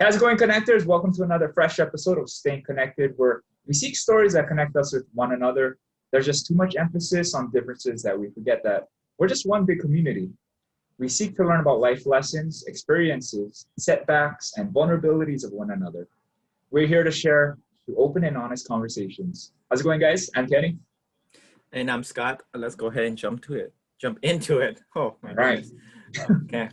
How's it going, connectors? Welcome to another fresh episode of Staying Connected, where we seek stories that connect us with one another. There's just too much emphasis on differences that we forget that we're just one big community. We seek to learn about life lessons, experiences, setbacks, and vulnerabilities of one another. We're here to share through open and honest conversations. How's it going, guys? I'm Kenny. And I'm Scott. Let's go ahead and jump into it. Oh my Right. goodness. Okay.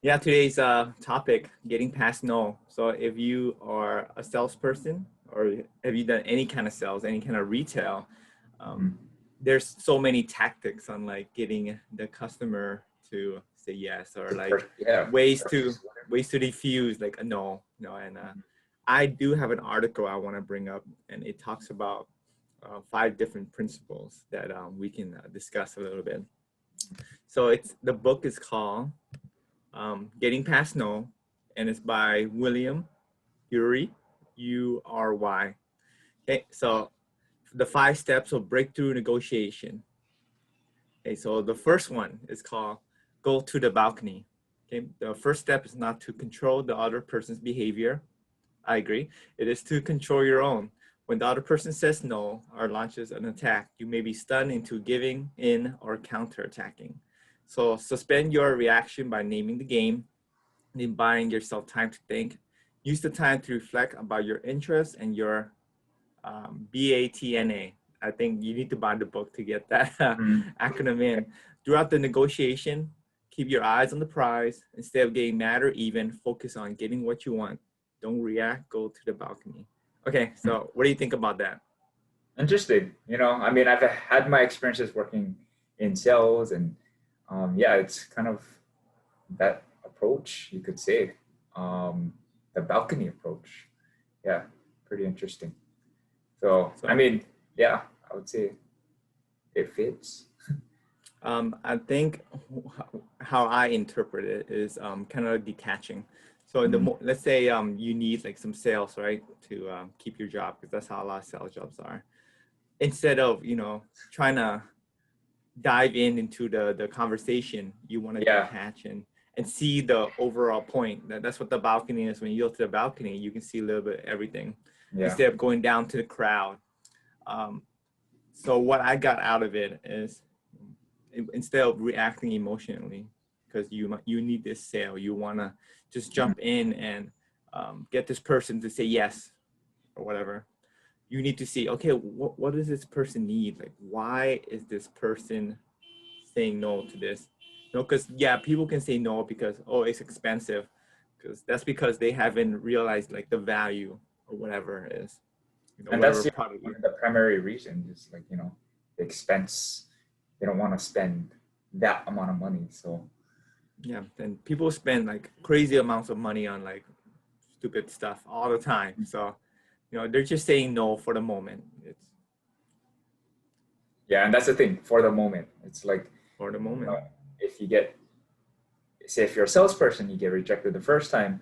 Yeah, today's topic, getting past no. So if you are a salesperson or have you done any kind of sales, any kind of retail, there's so many tactics on like getting the customer to say yes, or like ways to diffuse like a no. And I do have an article I want to bring up, and it talks about 5 different principles that we can discuss a little bit. So the book is called Getting Past No, and it's by William Ury, U-R-Y. Okay, so the 5 steps of breakthrough negotiation. Okay, so the first one is called go to the balcony. Okay, the first step is not to control the other person's behavior. I agree. It is to control your own. When the other person says no or launches an attack, you may be stunned into giving in or counterattacking. So suspend your reaction by naming the game, then buying yourself time to think. Use the time to reflect about your interests and your BATNA. I think you need to buy the book to get that acronym in. Throughout the negotiation, keep your eyes on the prize. Instead of getting mad or even, focus on getting what you want. Don't react, go to the balcony. Okay, so what do you think about that? Interesting. I mean, I've had my experiences working in sales, and yeah, it's kind of that approach, you could say, the balcony approach. Yeah, pretty interesting. So I mean, yeah, I would say it fits. I think how I interpret it is kind of detaching. So let's say you need like some sales, right, to keep your job, because that's how a lot of sales jobs are. Instead of, trying to dive into the conversation, you want to detach and see the overall point. That's what the balcony is. When you go to the balcony, you can see a little bit of everything instead of going down to the crowd. So what I got out of it is, instead of reacting emotionally, because you need this sale, you want to just jump in and get this person to say yes or whatever. You need to see, okay, what does this person need? Like, why is this person saying no to this? Because people can say no because, oh, it's expensive, because that's because they haven't realized like the value or whatever it is. And that's the primary reason is like, the expense. They don't want to spend that amount of money. So yeah, and people spend like crazy amounts of money on like stupid stuff all the time. So they're just saying no for the moment. And that's the thing, for the moment. It's like for the moment. If you if you're a salesperson, you get rejected the first time,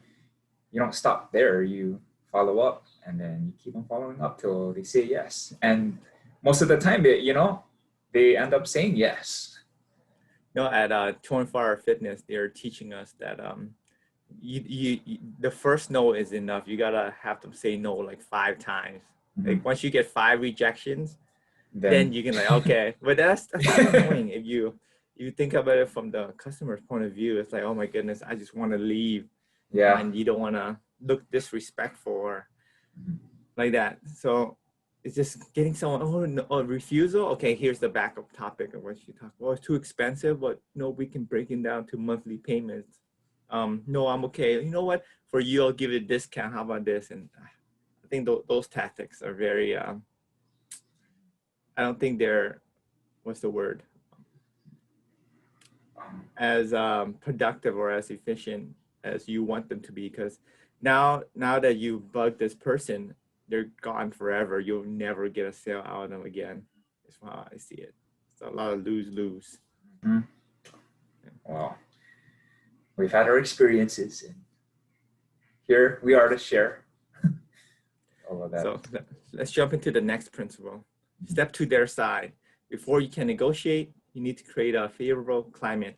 you don't stop there. You follow up, and then you keep on following up till they say yes. And most of the time, they end up saying yes. At 24-Hour Fitness, they're teaching us that the first no is enough. You gotta have them say no like 5 times. Like once you get 5 rejections, then you can like, okay. But that's annoying. If you think about it from the customer's point of view, it's like, oh my goodness, I just want to leave. Yeah. And you don't want to look disrespectful or like that. So it's just getting someone, refusal. Okay, here's the backup topic of what you talk about. It's too expensive, but no, we can break it down to monthly payments. No, I'm okay. You know what? For you, I'll give you a discount. How about this? And I think those tactics are very, I don't think they're, what's the word? As productive or as efficient as you want them to be. Because now that you bug this person, they're gone forever. You'll never get a sale out of them again. That's how I see it. It's a lot of lose-lose. Well, we've had our experiences, and here we are to share all of that. So let's jump into the next principle. Step to their side. Before you can negotiate, you need to create a favorable climate.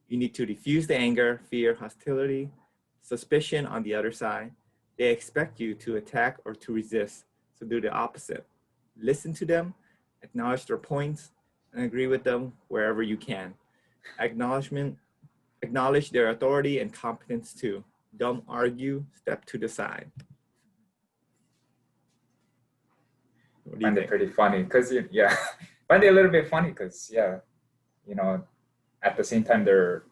You need to diffuse the anger, fear, hostility. suspicion on the other side. They expect you to attack or to resist. So do the opposite. Listen to them, acknowledge their points, and agree with them wherever you can. Acknowledge their authority and competence too. Don't argue, step to the side. What do you Find it think? pretty funny because yeah, find it a little bit funny because yeah, you know, at the same time they're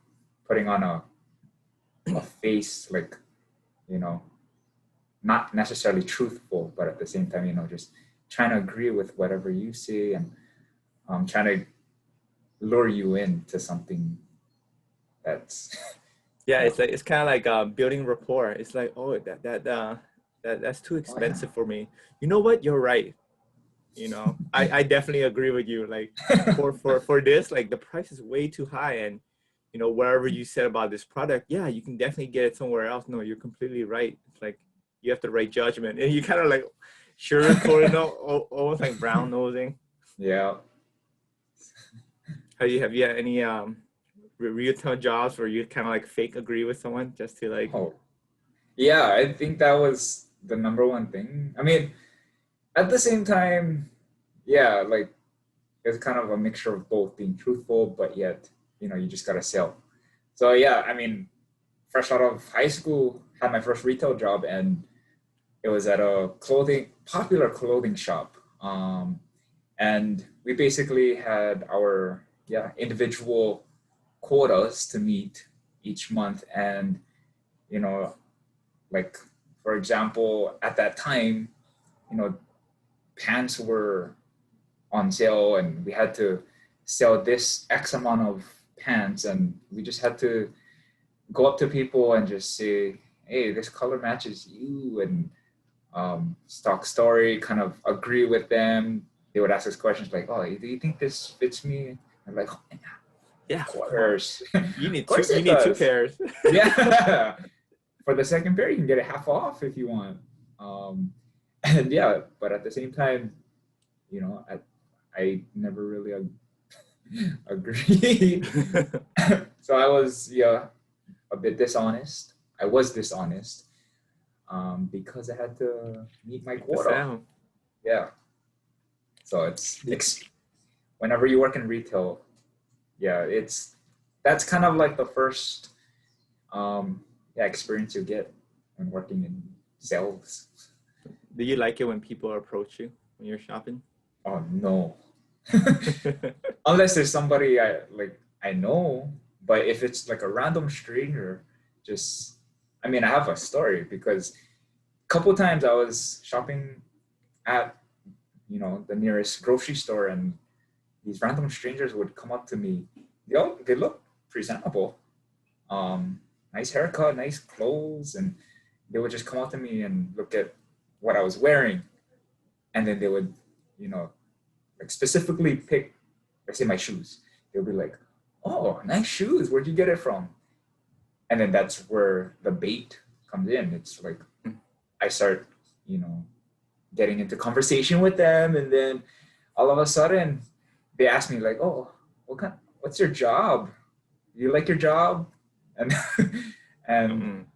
putting on a face like, you know, not necessarily truthful, but at the same time, you know, just trying to agree with whatever you say and trying to lure you into something that's Yeah, you know, it's kind of like building rapport. It's like, oh, that's too oh yeah. expensive for me. You know what? You're right. You know, I definitely agree with you. Like for this, like the price is way too high, and you know, whatever you said about this product, yeah, you can definitely get it somewhere else. No, you're completely right. It's like you have the right judgment, and you kind of like sugarcoat it, almost like brown nosing. Yeah. Have you had any retail jobs where you kind of like fake agree with someone just to like? Oh, yeah, I think that was the number one thing. I mean, at the same time, yeah, like it's kind of a mixture of both being truthful, but yet, you know, you just gotta sell. So yeah, I mean, fresh out of high school, had my first retail job, and it was at a popular clothing shop. And we basically had our individual quotas to meet each month, and you know, like for example, at that time, you know, pants were on sale, and we had to sell this X amount of pants, and we just had to go up to people and just say, "Hey, this color matches you," and stock story, kind of agree with them. They would ask us questions like, "Oh, do you think this fits me?" I'm like, oh, Yeah, "Of come on. course, You of need two. course You it need two does." pairs. Yeah, for the second pair, you can get it half off if you want. Um, and yeah, but at the same time, you know, I never really agreed. So I was a bit dishonest. I was dishonest because I had to meet my Make the quota. sound. Yeah. So whenever you work in retail, yeah, that's kind of like the first experience you get when working in sales. Do you like it when people approach you when you're shopping? Oh no. Unless there's somebody I know, but if it's like a random stranger, just I mean I have a story because a couple times I was shopping at the nearest grocery store, and these random strangers would come up to me. They look presentable, nice haircut, nice clothes, and they would just come up to me and look at what I was wearing, and then they would, like specifically pick, let's say my shoes. They'll be like, "Oh, nice shoes. Where'd you get it from?" And then that's where the bait comes in. It's like I start, getting into conversation with them, and then all of a sudden they ask me like, "Oh, what's your job? Do you like your job?" And and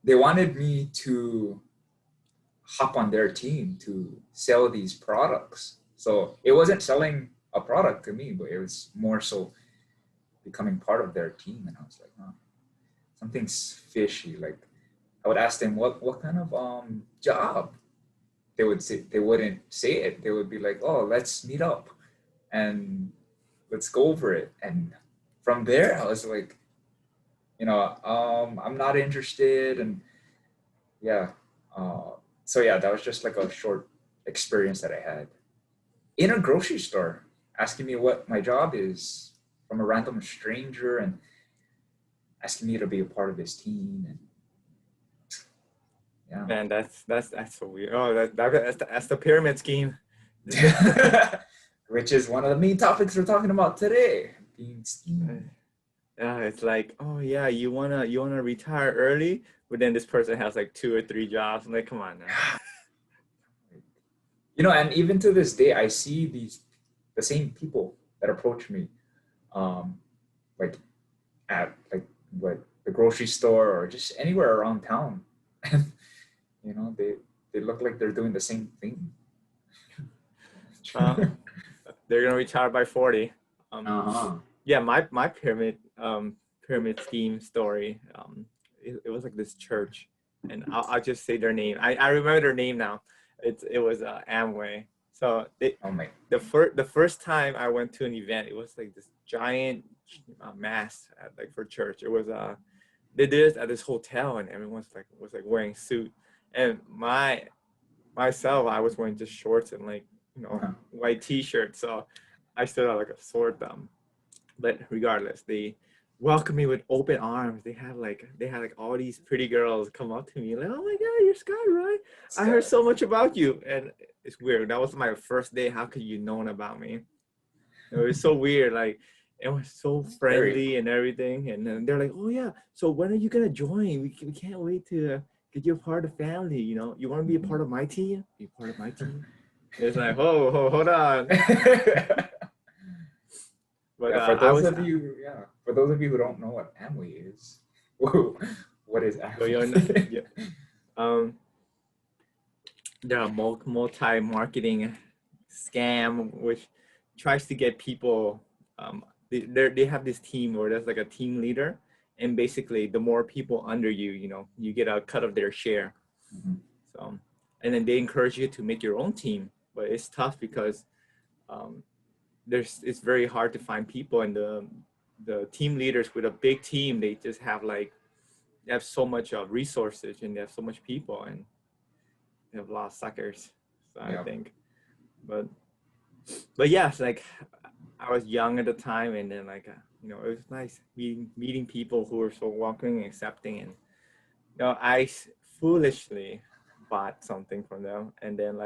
they wanted me to hop on their team to sell these products. So it wasn't selling a product to me, but it was more so becoming part of their team. And I was like, oh, something's fishy. Like I would ask them what kind of job. They wouldn't say it. They would be like, "Oh, let's meet up and let's go over it." And from there I was like, I'm not interested. And yeah. So yeah, that was just like a short experience that I had in a grocery store, asking me what my job is from a random stranger and asking me to be a part of his team. And yeah. Man, that's so weird. Oh, that's the pyramid scheme. Which is one of the main topics we're talking about today, being schemed. Yeah, it's like, oh yeah, you wanna retire early, but then this person has like 2 or 3 jobs. I'm like, come on now. And even to this day, I see the same people that approach me, like at like what the grocery store or just anywhere around town. And, you know, they look like they're doing the same thing. Uh, they're gonna retire by 40. Uh-huh. Yeah, my pyramid scheme story. It was like this church, and I'll just say their name. I remember their name now. It was Amway. So Oh my. the first time I went to an event, it was like this giant mass like for church. It was they did it at this hotel, and everyone's like was like wearing suit, and myself I was wearing just shorts and like white t-shirt. So I stood out like a sore thumb. But regardless, they welcomed me with open arms. They had like all these pretty girls come up to me like, "Oh my God, you're Scott, right? I heard so much about you." And it's weird. That was my first day. How could you known about me? It was so weird. Like it was so friendly and everything. And then they're like, "Oh yeah, so when are you gonna join? We can't wait to get you a part of the family. You know, you want to be a part of my team? Be part of my team." It's like, hold on. But yeah, for those of you who don't know what Amway is, what is Amway? Yeah. There are multi-marketing scam which tries to get people. They have this team where there's like a team leader, and basically the more people under you, you get a cut of their share. Mm-hmm. So, and then they encourage you to make your own team, but it's tough because it's very hard to find people, and the team leaders with a big team, they just have they have so much resources, and they have so much people, and they have a lot of suckers. So yeah. I think, but yeah, it's like I was young at the time, and then it was nice meeting people who were so welcoming and accepting, and I foolishly bought something from them, and then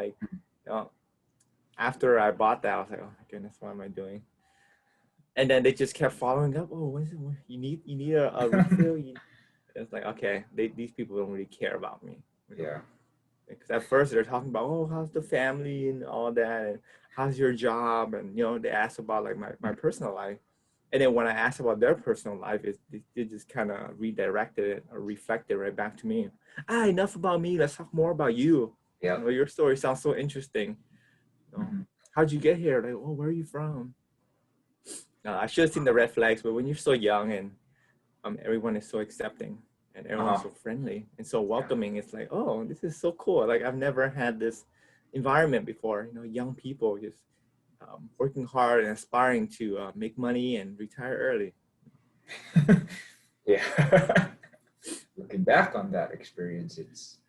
after I bought that, I was like, oh my goodness, what am I doing? And then they just kept following up. Oh, what is it? You need a refill? It's like, okay, these people don't really care about me. Yeah. Because at first they're talking about, oh, how's the family and all that, and how's your job, and they ask about like my personal life, and then when I asked about their personal life, they just kind of redirected it or reflected right back to me. Enough about me. Let's talk more about you. Yeah. Your story sounds so interesting. Mm-hmm. How'd you get here? Like, oh, where are you from? I should have seen the red flags, but when you're so young and everyone is so accepting and everyone's so friendly and so welcoming, it's like, oh, this is so cool. Like I've never had this environment before. Young people just working hard and aspiring to make money and retire early. Yeah. Looking back on that experience, it's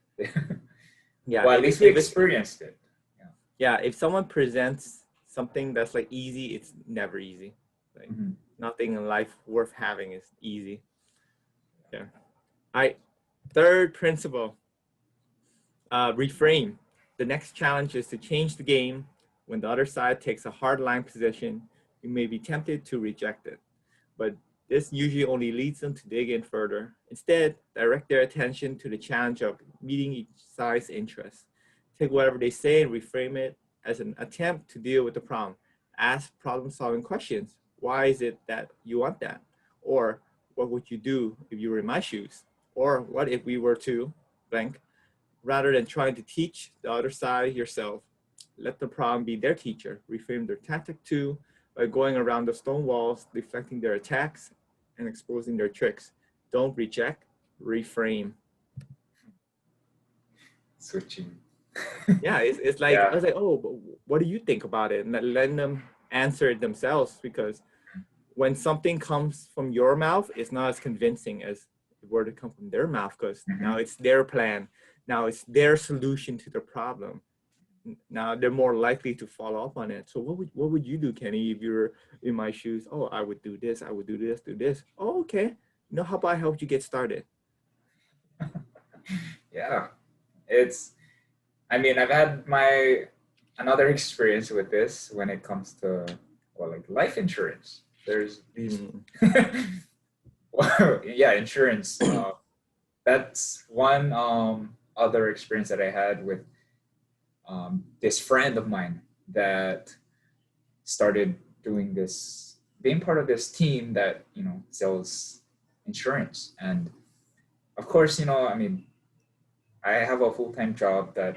yeah. Well, at least we experienced it. Yeah, if someone presents something that's like easy, it's never easy. Like nothing in life worth having is easy. Yeah. All right. Third principle, reframe. The next challenge is to change the game. When the other side takes a hard line position, you may be tempted to reject it, but this usually only leads them to dig in further. Instead, direct their attention to the challenge of meeting each side's interests. Take whatever they say and reframe it as an attempt to deal with the problem. Ask problem-solving questions. Why is it that you want that? Or what would you do if you were in my shoes? Or what if we were to blank? Rather than trying to teach the other side yourself, let the problem be their teacher. Reframe their tactic too by going around the stone walls, deflecting their attacks and exposing their tricks. Don't reject, reframe. Switching. Yeah, it's like, I was like, oh, but what do you think about it? And letting them answer it themselves, because when something comes from your mouth, it's not as convincing as if it were to come from their mouth, because now it's their plan. Now it's their solution to the problem. Now they're more likely to follow up on it. So what would you do, Kenny, if you're in my shoes? Oh, I would do this. I would do this, do this. Oh, okay. How about I help you get started? Yeah, I've had another experience with this when it comes to life insurance. There's insurance. That's one other experience that I had with this friend of mine that started doing this, being part of this team that sells insurance. And of course, I mean, I have a full-time job that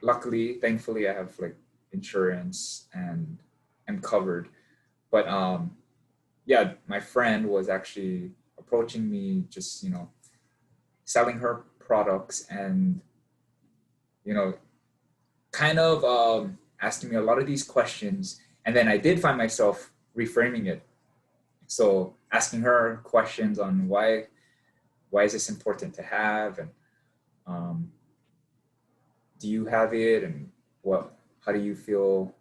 luckily, thankfully, I have like insurance and I'm covered. But yeah, my friend was actually approaching me, just selling her products, and you know kind of asking me a lot of these questions. And then I did find myself reframing it. So asking her questions on why is this important to have, and um, do you have it, and how do you feel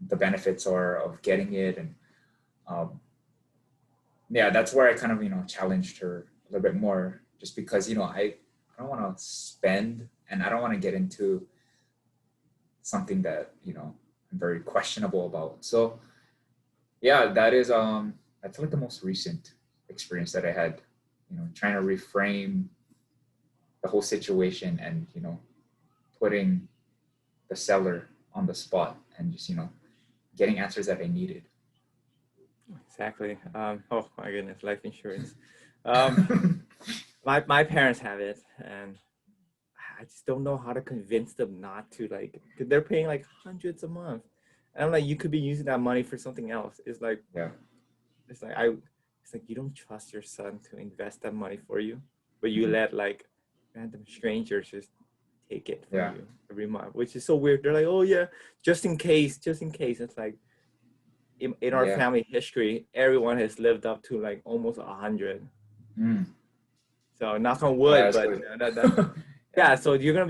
the benefits are of getting it, and um, yeah, that's where I kind of challenged her a little bit more, just because I don't want to spend, and I don't want to get into something that I'm very questionable about. So yeah, that's like the most recent experience that I had, trying to reframe the whole situation, and putting the seller on the spot, and just getting answers that I needed. Exactly. Oh my goodness, life insurance. Um, my parents have it, and I just don't know how to convince them not to, like, because they're paying like hundreds a month. And I'm like, you could be using that money for something else. Yeah. It's like it's like you don't trust your son to invest that money for you, but you let like random strangers just take it from Yeah. you every month, which is so weird. They're like, oh yeah, just in case, just in case. It's like in our Yeah. family history, everyone has lived up to like almost 100. Mm. So knock on Yeah, wood, that's but good. that's Yeah. yeah. So you're gonna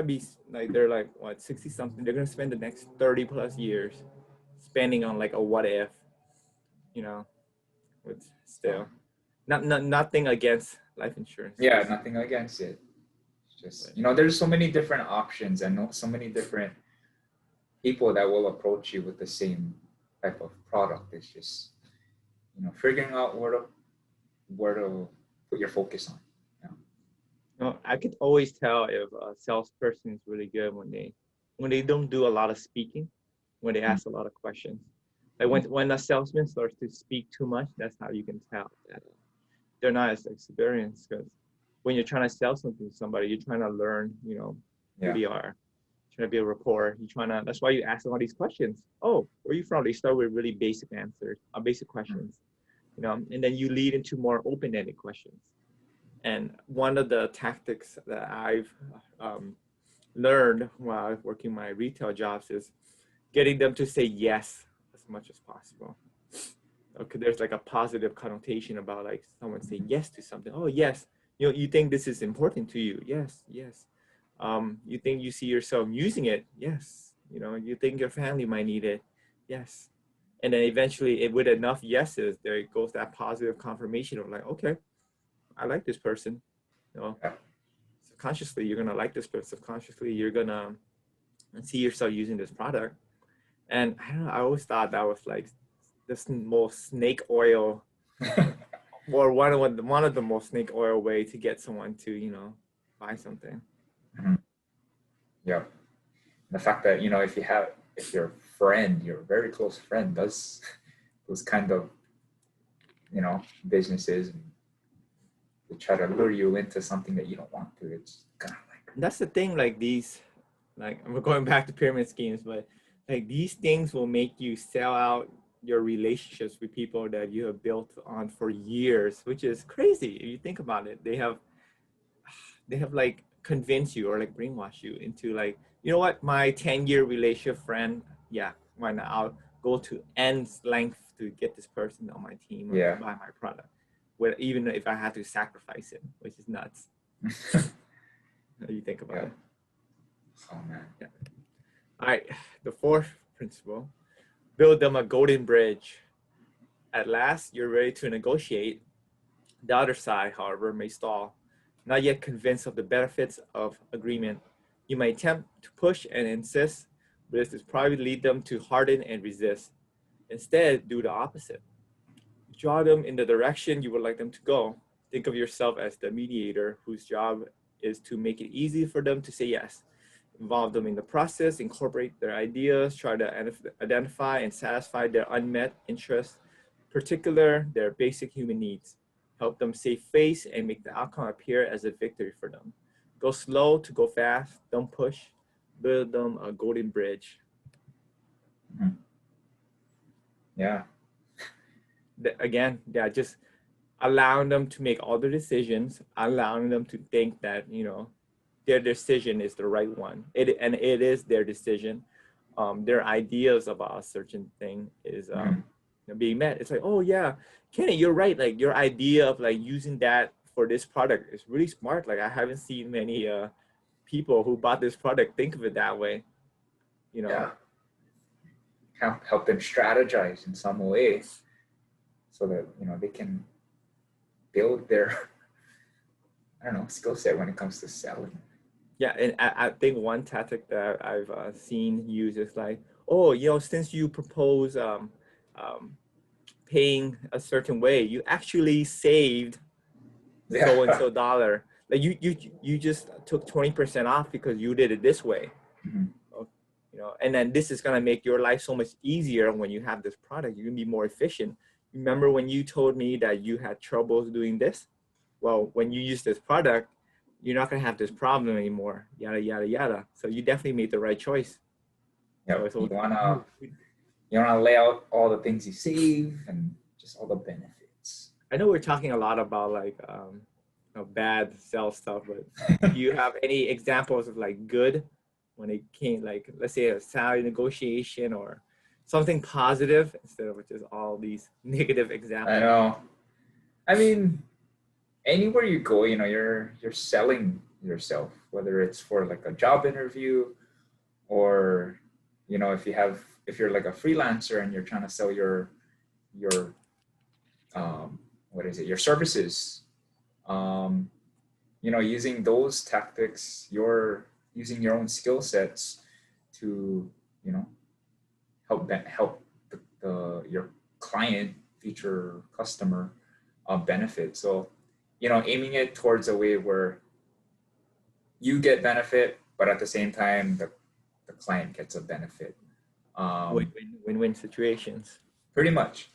be like, they're like what, 60 something. They're gonna spend the next 30 plus years spending on like a what if, you know, with So still nothing against life insurance. yeah, Just nothing against it. It's just but, there's so many different options, and so many different people that will approach you with the same type of product. It's just figuring out where to put your focus on. I could always tell if a salesperson is really good when they don't do a lot of speaking, when they Mm. ask a lot of questions. Like when a salesman starts to speak too much, that's how you can tell that they're not as experienced. Because when you're trying to sell something to somebody, you're trying to learn, who Yeah. they are, trying to build rapport. That's why you ask them all these questions. Oh, where are you from? They start with really basic answers, basic Mm. questions, and then you lead into more open-ended questions. And one of the tactics that I've learned while working my retail jobs is getting them to say yes as much as possible. Okay, there's like a positive connotation about like someone saying yes to something. Oh yes, you think this is important to you. Yes, yes. You think you see yourself using it. Yes. You think your family might need it. Yes. And then eventually, with enough yeses, there goes that positive confirmation of like, okay, I like this person. You know, Yeah. subconsciously you're gonna like this person. Subconsciously you're gonna see yourself using this product. And I don't know. I always thought that was like the most snake oil, or one of the most snake oil way to get someone to buy something. Mhm. Yeah. The fact that if your friend, your very close friend, does those kind of businesses, and they try to lure you into something that you don't want to, it's kind of like, That's the thing. Like these, like we're going back to pyramid schemes, but like these things will make you sell out your relationships with people that you have built on for years, which is crazy if you think about it. They have like convinced you or like brainwashed you into like, you know what, my 10-year relationship friend, yeah, why not? I'll go to ends length to get this person on my team or to yeah. buy my product, where even if I had to sacrifice it, which is nuts. You think about Yeah. it. Oh man. Yeah. All right, the fourth principle: build them a golden bridge. At last, you're ready to negotiate. The other side, however, may stall, not yet convinced of the benefits of agreement. You may attempt to push and insist, but this will probably lead them to harden and resist. Instead, do the opposite. Draw them in the direction you would like them to go. Think of yourself as the mediator whose job is to make it easy for them to say yes. Involve them in the process, incorporate their ideas, try to identify and satisfy their unmet interests, particular their basic human needs. help them save face, and make the outcome appear as a victory for them. Go slow to go fast, don't push, build them a golden bridge. Yeah. Again, yeah, just allowing them to make all the decisions, allowing them to think that, their decision is the right one. It is their decision. Their ideas about a certain thing is being met. It's like, oh yeah, Kenny, you're right. Like your idea of like using that for this product is really smart. Like I haven't seen many people who bought this product think of it that way. Yeah. Help them strategize in some way so that they can build their skill set when it comes to selling. Yeah, and I think one tactic that I've seen used is like, oh, since you propose paying a certain way, you actually saved so and so dollar. Like you just took 20% off because you did it this way. And then this is gonna make your life so much easier when you have this product. You're gonna be more efficient. Remember when you told me that you had troubles doing this? Well, when you use this product, you're not gonna have this problem anymore. Yada yada yada. So you definitely made the right choice. Yeah, you wanna lay out all the things you save and just all the benefits. I know we're talking a lot about like bad sales stuff, but do you have any examples of like good when it came, like let's say a salary negotiation or something positive instead of just all these negative examples? I know. I mean, anywhere you go, you're selling yourself, whether it's for like a job interview or if you're like a freelancer and you're trying to sell your your services, using those tactics, you're using your own skill sets to help your client, future customer benefit. So aiming it towards a way where you get benefit, but at the same time the client gets a benefit. Win-win situations. Pretty much.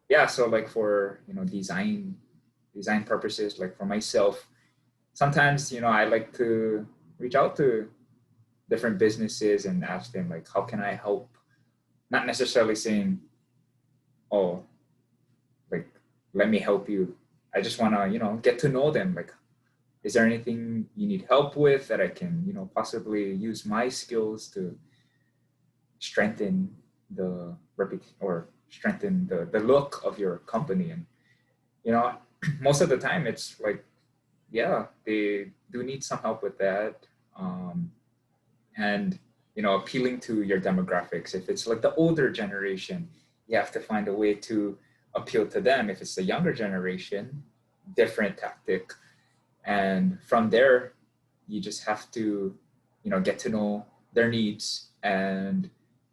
Yeah, so like for design purposes, like for myself, sometimes I like to reach out to different businesses and ask them like, how can I help? Not necessarily saying, oh, like let me help you. I just want to get to know them. Like, is there anything you need help with that I can possibly use my skills to strengthen the reputation or strengthen the look of your company? And most of the time it's like, yeah, they do need some help with that. And appealing to your demographics. If it's like the older generation, you have to find a way to appeal to them. If it's the younger generation, different tactic. And from there, you just have to get to know their needs and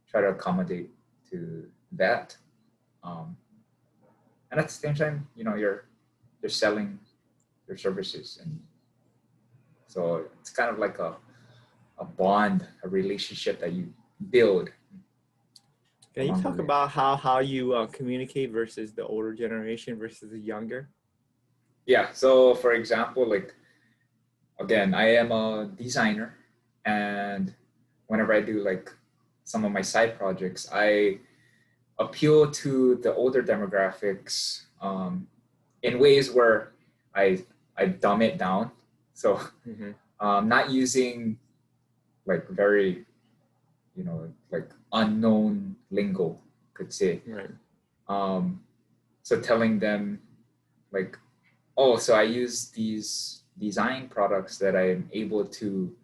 try to accommodate to that. And at the same time, you're selling your services, and so it's kind of like a bond, a relationship that you build. Can you talk about how you communicate versus the older generation versus the younger? Yeah. So for example, like, again, I am a designer, and whenever I do like some of my side projects, I appeal to the older demographics in ways where I dumb it down. So not using like very, like unknown lingo, could say. Right. So telling them like, oh, so I use these design products that I'm able to,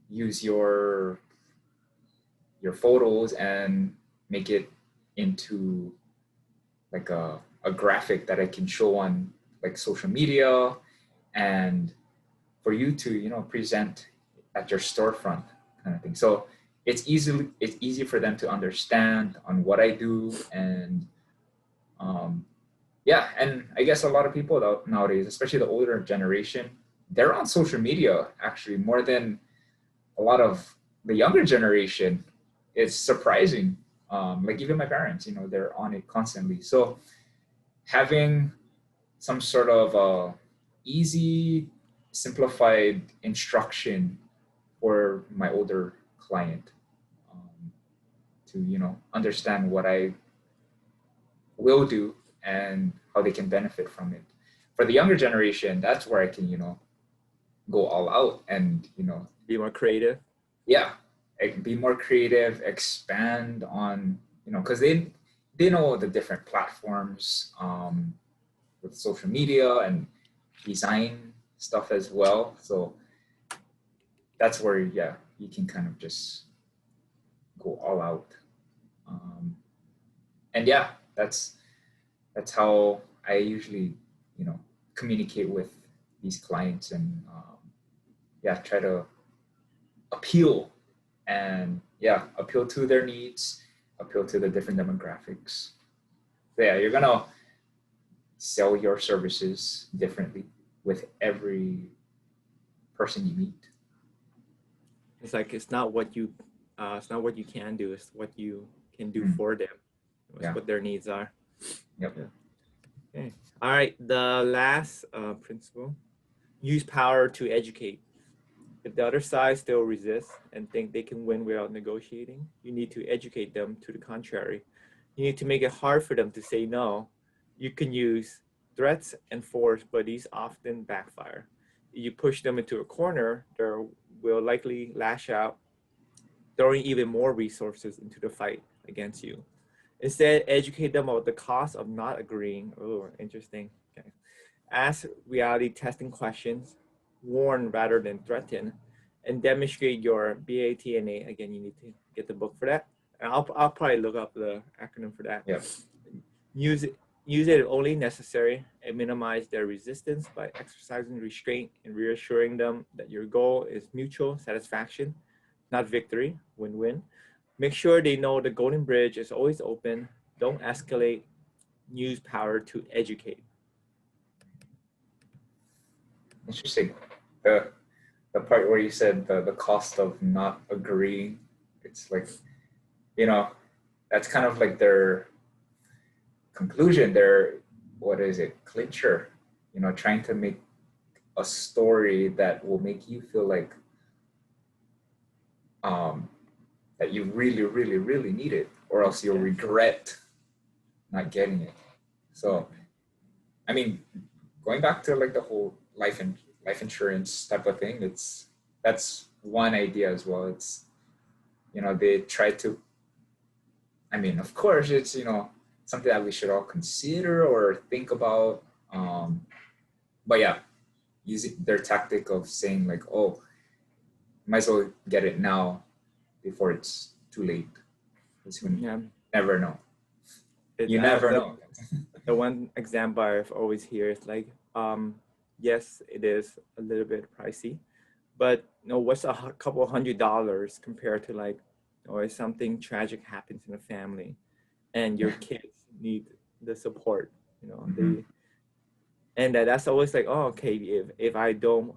use your photos and make it into like a graphic that I can show on like social media, and for you to present at your storefront kind of thing. So it's easy for them to understand on what I do. And yeah, and I guess a lot of people nowadays, especially the older generation, they're on social media actually more than a lot of the younger generation. It's surprising. Like even my parents, they're on it constantly. So having some sort of easy, simplified instruction for my older client, to understand what I will do and how they can benefit from it. For the younger generation, that's where I can go all out and Be more creative. yeah, be more creative, expand on because they know the different platforms, with social media and design stuff as well. So that's where you can kind of just go all out. And that's how I usually communicate with these clients, and try to appeal appeal to their needs, appeal to the different demographics. So you're gonna sell your services differently with every person you meet. It's like it's not what you can do, it's what you can do for them. It's what their needs are. Yep. Yeah. Okay. All right. The last principle: use power to educate. If the other side still resists and think they can win without negotiating, you need to educate them to the contrary. You need to make it hard for them to say no. You can use threats and force, but these often backfire. You push them into a corner, they will likely lash out, throwing even more resources into the fight against you. Instead, educate them about the cost of not agreeing. Oh, interesting. Okay. Ask reality testing questions, warn rather than threaten, and demonstrate your BATNA. Again, you need to get the book for that. And I'll probably look up the acronym for that. Yeah. Use it if only necessary, and minimize their resistance by exercising restraint and reassuring them that your goal is mutual satisfaction, not victory, win-win. Make sure they know the golden bridge is always open. Don't escalate. Use power to educate. Interesting. The part where you said the cost of not agreeing, it's like, that's kind of like their conclusion, their, what is it, clincher, trying to make a story that will make you feel like that you really, really, really need it, or else you'll regret not getting it. So, I mean, going back to like the whole life insurance type of thing, that's one idea as well. It's they try to. I mean, of course, it's something that we should all consider or think about. But yeah, using their tactic of saying like, oh, might as well get it now before it's too late. Because you never know. You never know. The one example I've always hear is like, yes, it is a little bit pricey, but what's a couple $100 compared to like, if something tragic happens in a family, and your kids need the support, and that's always like, oh, okay, if I don't,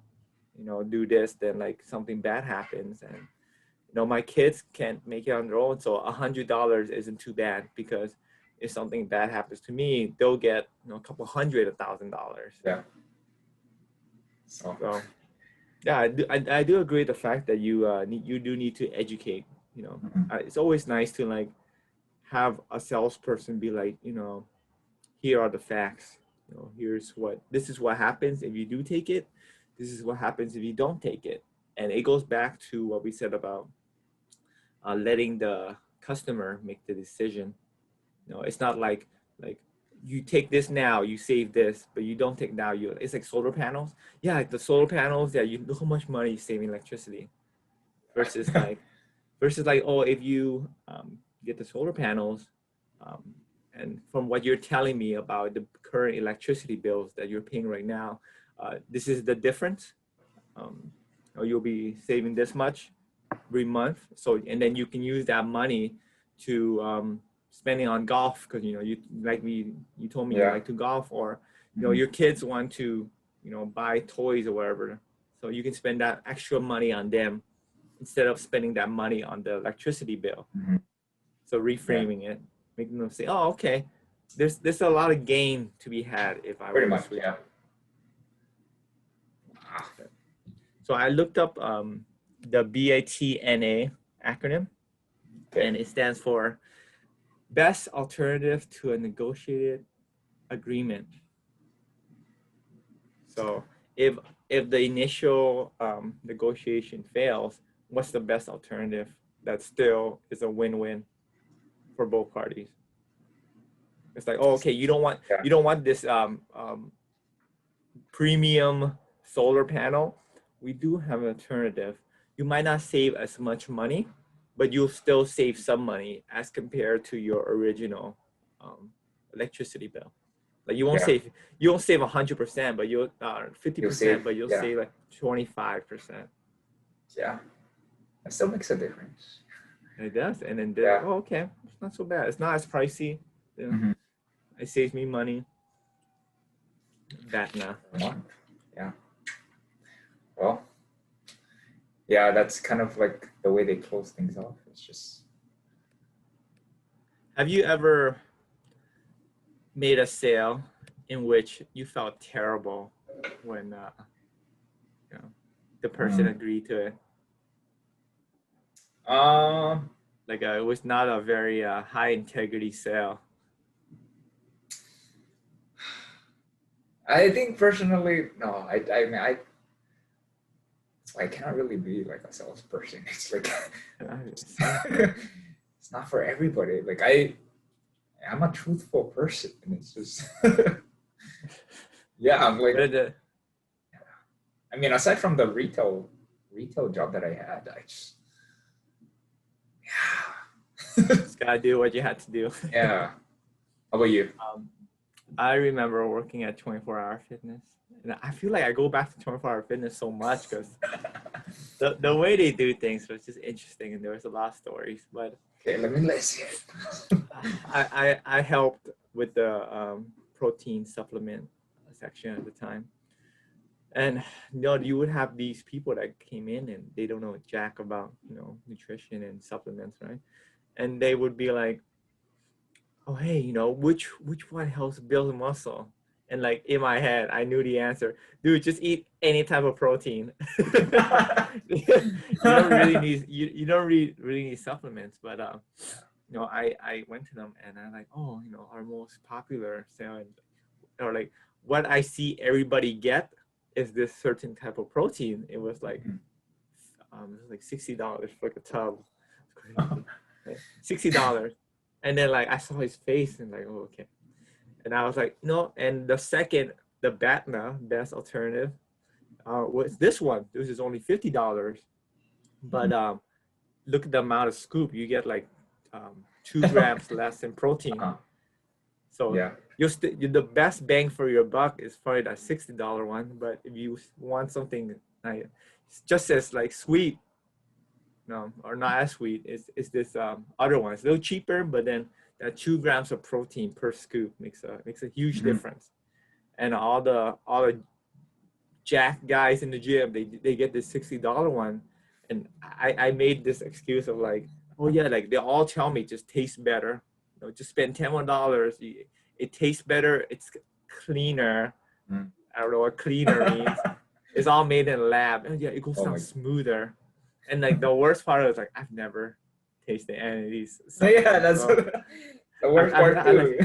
do this, then like something bad happens, and my kids can't make it on their own, so $100 isn't too bad, because if something bad happens to me, they'll get a couple $100,000. Yeah. So yeah, I do agree with the fact that you do need to educate. It's always nice to like have a salesperson be like, here are the facts. This is what happens if you do take it. This is what happens if you don't take it. And it goes back to what we said about letting the customer make the decision. It's not like you take this now, you save this, but you don't take now. It's like solar panels. Yeah, like the solar panels. Yeah, you look how much money you save in electricity. Versus like, oh, if you get the solar panels, and from what you're telling me about the current electricity bills that you're paying right now, this is the difference. Or you'll be saving this much every month. So, and then you can use that money to spending on golf, because you told me you like to golf, or your kids want to buy toys or whatever, so you can spend that extra money on them instead of spending that money on the electricity bill. So reframing it, making them say, oh, okay, there's a lot of gain to be had if I Pretty were to much, switch. yeah. Ah, So I looked up the BATNA acronym, and okay. it stands for Best Alternative to a Negotiated Agreement. So if the initial negotiation fails, what's the best alternative that still is a win-win for both parties? It's like, oh, okay, you don't Yeah. want this premium solar panel. We do have an alternative. You might not save as much money, but you'll still save some money as compared to your original electricity bill. Like you Yeah. won't save 100%, but you'll 50%, You'll save. but you'll Yeah. save like 25%. Yeah. That still makes a difference. And it does. And then they're Yeah. like, oh, okay, it's not so bad. It's not as pricey. You know, Mhm. it saves me money. That now. Yeah. Well, yeah, that's kind of like the way they close things off. It's just, Have you ever made a sale in which you felt terrible when you know, the person agreed to it? Like it was not a very high integrity sale. I think personally, no, I mean, that's why I cannot really be like a salesperson. It's like, it's not for everybody. Like I'm a truthful person, and it's just, yeah, I'm like, I mean, aside from the retail job that I had, I just, just gotta do what you had to do. yeah. How about you? I remember working at 24 Hour Fitness, and I feel like I go back to 24 Hour Fitness so much because the way they do things was just interesting, and there was a lot of stories. But Okay, let me listen. I helped with the protein supplement section at the time, and you would have these people that came in and they don't know jack about nutrition and supplements, right? And they would be like, oh hey, which one helps build muscle? And like in my head I knew the answer. Dude, just eat any type of protein. You don't really need you don't really need supplements. But I went to them and I'm like, oh, our most popular sale, or like what I see everybody get is this certain type of protein. It was like $60 for like a tub. $60. And then like I saw his face and like, oh, okay. And I was like, no. And the second, the BATNA, best alternative, was this one. This is only $50. But look at the amount of scoop. You get like 2 grams less in protein. So yeah, the best bang for your buck is probably that $60 one. But if you want something like just as like sweet, no, or not as sweet, is this other one. It's a little cheaper, but then that 2 grams of protein per scoop makes a huge difference. And all the jack guys in the gym, they get this $60 one, and I made this excuse of like, oh yeah, like they all tell me just tastes better. Just spend $10 more. It tastes better. It's cleaner. I don't know what cleaner means. It's all made in a lab. And yeah, it goes down smoother. And like the worst part is like I've never tasted any of these. Yeah, that's the worst part too.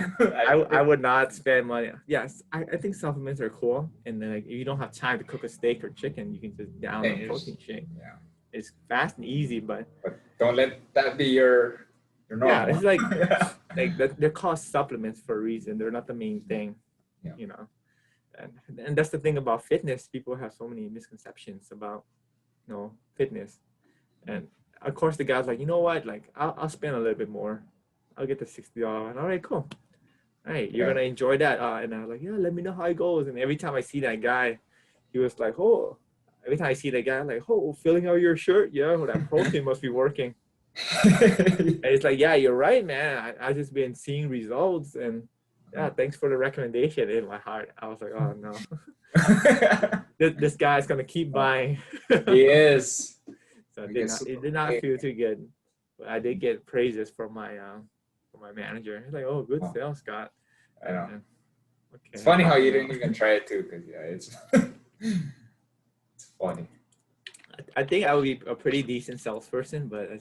I would not spend money. Yes, I think supplements are cool. And then like if you don't have time to cook a steak or chicken, you can just down a protein shake. Yeah, it's fast and easy, but don't let that be your normal. Yeah, it's like they're called supplements for a reason. They're not the main thing. Yeah. And that's the thing about fitness. People have so many misconceptions about fitness. And of course the guy's like, you know what, like I'll spend a little bit more. I'll get the $60 one. All right, cool. All right, you're gonna enjoy that. And I was like, yeah, let me know how it goes. And every time I see that guy, he was like, oh, every time I see that guy, I'm like, oh, filling out your shirt, yeah, well, that protein must be working. And it's like, yeah, you're right, man. I just been seeing results, and yeah, thanks for the recommendation. In my heart, I was like, oh no, this guy's gonna keep buying. He is. So it did not feel too good, but I did get praises from my manager. He's like, "Oh, good sales, Scott." I know. Okay. It's funny how you didn't even try it too, because yeah, it's it's funny. I think I would be a pretty decent salesperson, but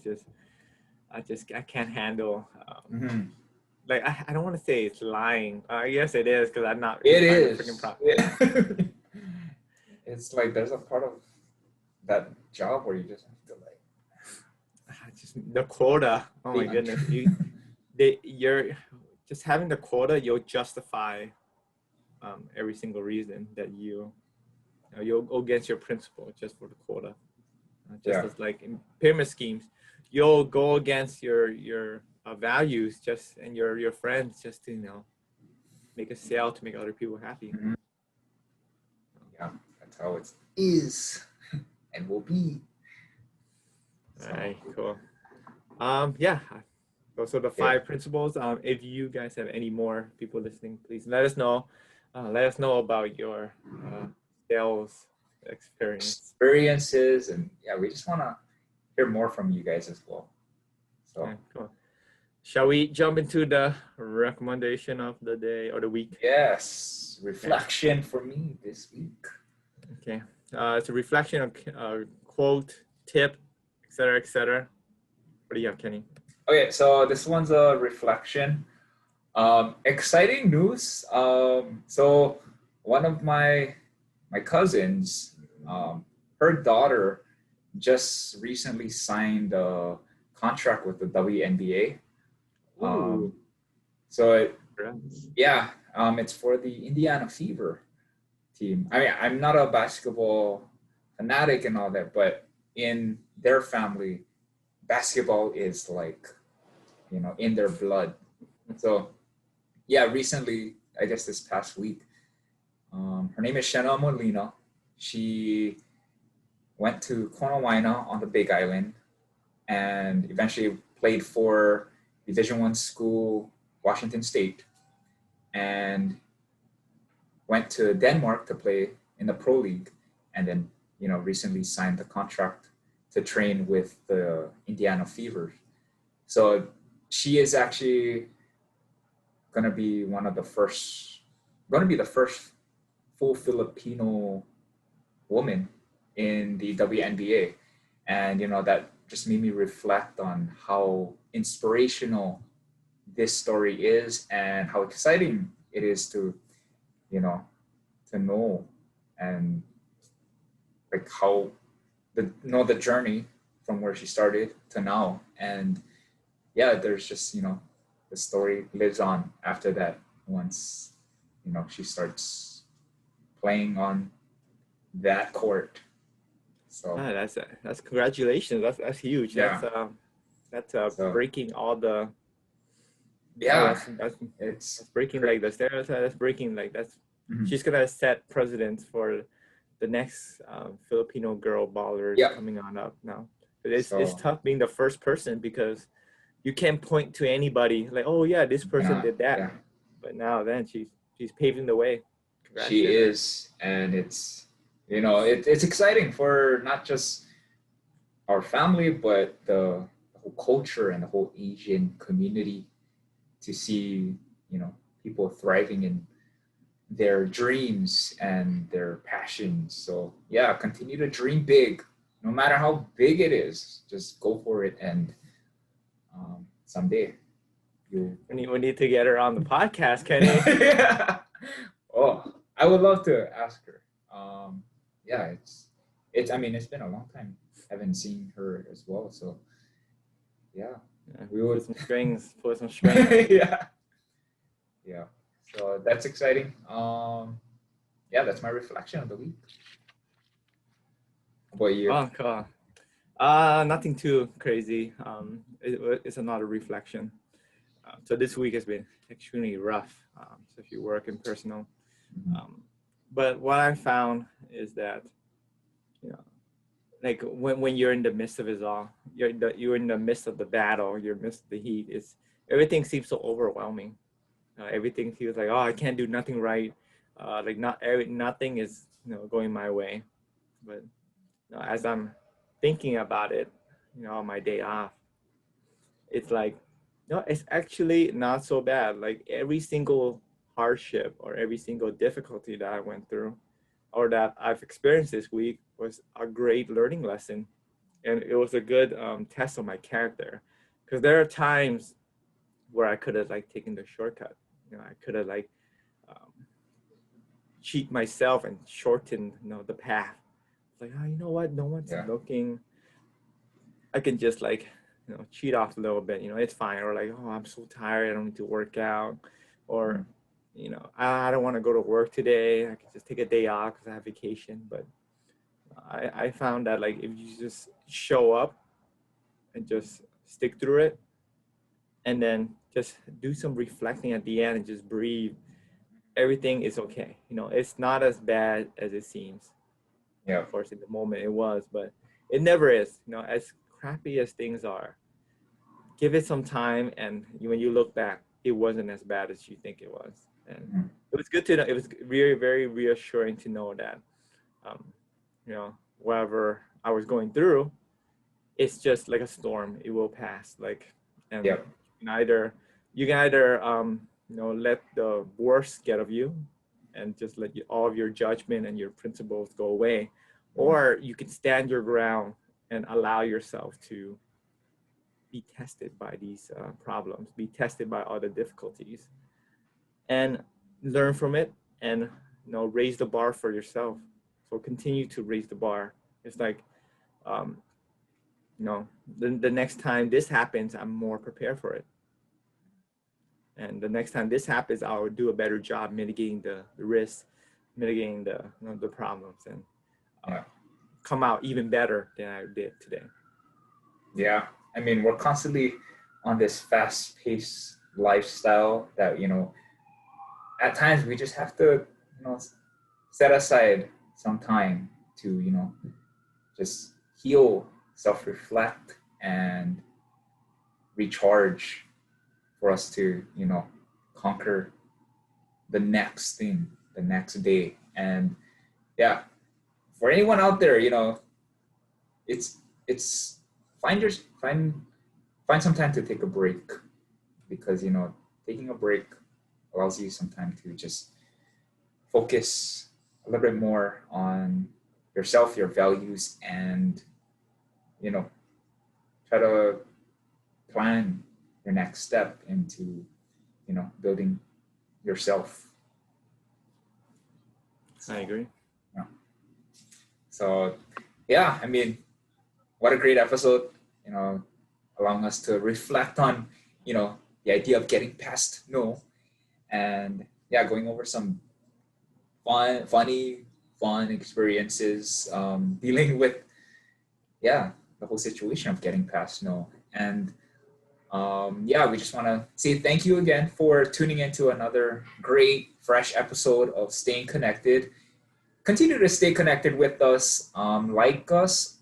I can't handle like I don't want to say it's lying. I guess it is because I'm not. It I'm a is. freaking pro. Yeah. It's like there's a part of that job where you just have to like Just the quota. Oh my be goodness, you're just having the quota. You'll justify every single reason that you'll go against your principle just for the quota. Just as like in pyramid schemes, you'll go against your values just and your friends just to make a sale to make other people happy. Yeah, that's how it is and will be. So. All right, cool. Yeah, those are the 5 principles. If you guys have any more people listening, please let us know. Let us know about your sales experiences, and yeah, we just want to hear more from you guys as well. So, okay, cool. Shall we jump into the recommendation of the day or the week? Yes, reflection for me this week. Okay, it's a reflection of quote, tip, etc., etc. What do you have, Kenny? Okay, so this one's a reflection. Exciting news. So one of my cousins, her daughter just recently signed a contract with the WNBA. So it's for the Indiana Fever team. I mean, I'm not a basketball fanatic and all that, but in their family, basketball is like, in their blood. So yeah, recently, I guess this past week, her name is Shanna Molina. She went to Konnected on the Big Island and eventually played for Division I school, Washington State, and went to Denmark to play in the Pro League, and then recently signed the contract to train with the Indiana Fever. So she is actually going to be the first full Filipino woman in the WNBA. And, that just made me reflect on how inspirational this story is and how exciting it is to know and like how the journey from where she started to now. And yeah, there's just, the story lives on after that once, she starts playing on that court. So that's congratulations. That's huge. Yeah. That's breaking all the it's breaking like the stereotype. That's breaking like that's she's gonna set precedents for the next Filipino girl ballers coming on up now. But it's tough being the first person because you can't point to anybody like, oh yeah, this person did that. Yeah. But now then she's paving the way. She is, and it's it's exciting for not just our family, but the whole culture and the whole Asian community to see, people thriving in their dreams and their passions. So yeah, continue to dream big, no matter how big it is. Just go for it, and someday we need to get her on the podcast, Kenny. Yeah. Oh, I would love to ask her. Yeah, it's. I mean, it's been a long time. I haven't seen her as well. So yeah, we would put some strings. Yeah. So that's exciting. Yeah, that's my reflection of the week. How about you? Oh, cool. Nothing too crazy. It's another reflection. So this week has been extremely rough. So if you work in personal, but what I found is that, like when you're in the midst of it all, you're in the midst of the battle, you're midst of the heat. Everything seems so overwhelming. Everything feels like, oh, I can't do nothing right. Like nothing is going my way. But as I'm thinking about it, on my day off, it's like, no, it's actually not so bad. Like every single hardship or every single difficulty that I went through or that I've experienced this week was a great learning lesson. And it was a good test of my character. Because there are times where I could have like taken the shortcut. I could have like um, cheat myself and shorten, the path. Like, oh, you know what? No one's looking. I can just like, cheat off a little bit. It's fine. Or like, oh, I'm so tired. I don't need to work out. Or, I don't want to go to work today. I can just take a day off because I have vacation. But I found that like if you just show up and just stick through it, and then just do some reflecting at the end and just breathe, everything is okay. It's not as bad as it seems. Yeah. Of course, in the moment it was, but it never is. As crappy as things are, give it some time, and when you look back, it wasn't as bad as you think it was. And it was good to know. It was very, very reassuring to know that, whatever I was going through, it's just like a storm. It will pass. And you can either let the worst get of you, and just let all of your judgment and your principles go away, or you can stand your ground and allow yourself to be tested by these problems, be tested by all the difficulties, and learn from it, and raise the bar for yourself. So continue to raise the bar. It's like the next time this happens, I'm more prepared for it. And the next time this happens, I'll do a better job mitigating the risk, mitigating the problems, and come out even better than I did today. Yeah. I mean, we're constantly on this fast-paced lifestyle that, at times we just have to, set aside some time to, just heal, self-reflect, and recharge for us to, conquer the next thing, the next day. And yeah, for anyone out there, it's find some time to take a break, because taking a break allows you some time to just focus a little bit more on yourself, your values, and try to plan your next step into building yourself. I agree. Yeah. So yeah, I mean, what a great episode, allowing us to reflect on, the idea of getting past no, and going over some fun experiences, dealing with, the whole situation of getting past no. And we just want to say thank you again for tuning into another great, fresh episode of Staying Connected. Continue to stay connected with us. Like us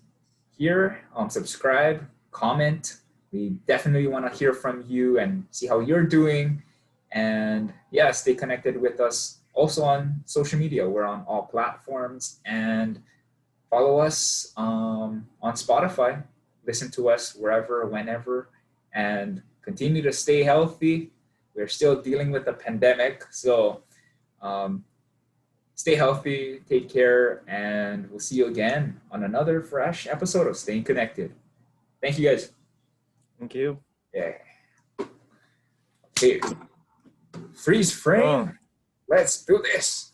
here, subscribe, comment. We definitely want to hear from you and see how you're doing. And stay connected with us also on social media. We're on all platforms, and follow us on Spotify. Listen to us wherever, whenever, and continue to stay healthy. We're still dealing with a pandemic, so stay healthy, take care, and we'll see you again on another fresh episode of Staying Connected. Thank you, guys. Thank you. Yeah. Okay. Freeze frame. Let's do this.